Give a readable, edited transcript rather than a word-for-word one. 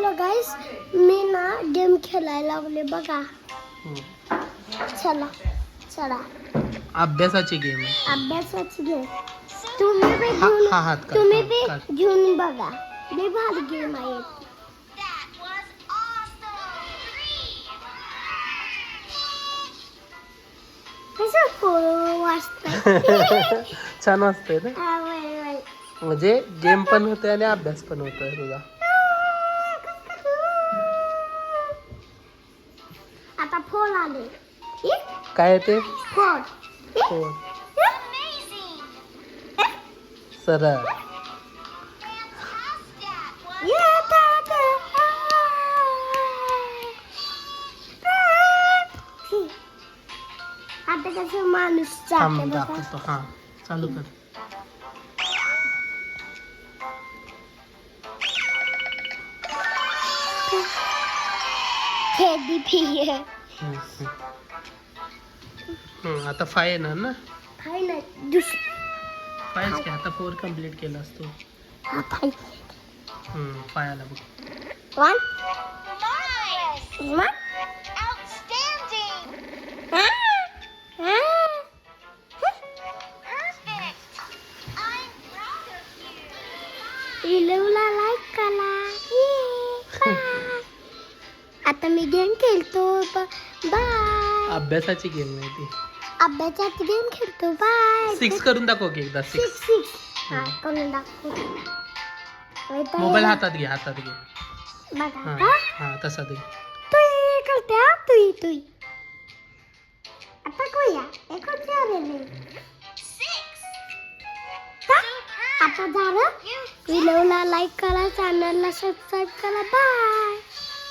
Hello गाईस, मी ना game खेळायला लागले बघा. चला चला. अभ्यासाची गेम आहे. अभ्यासाची गेम. तुम्ही बी घेऊन बघा. लई भारी गेम आहे. छान वाटतंय ना. म्हणजे गेम पण होते आणि अभ्यास पण होतोय तुझा. आता फोन आले. काय ते फोन सरळ. आता कसं माणूस दाखवतो. हा चालू कर. आता 5 येणार ना. 5 नाही 5 की आता 4 कम्प्लीट केला असतो. 5 आला बघ. 1 इलवला लाईक करा. आता मी गेम खेळतो. बाय. अभ्यासाची गेम आहे ती. अभ्यासाची गेम खेळतो. बाय. 6 करून दाखव की एकदा. 6 हा करून दाखव. मोबाईल हातात घे. बघा. हा तसा दे. तू करते. तू आता कोया आता झालं. व्हिडिओला लाईक करा, चॅनलला सबस्क्राईब करा. बाय.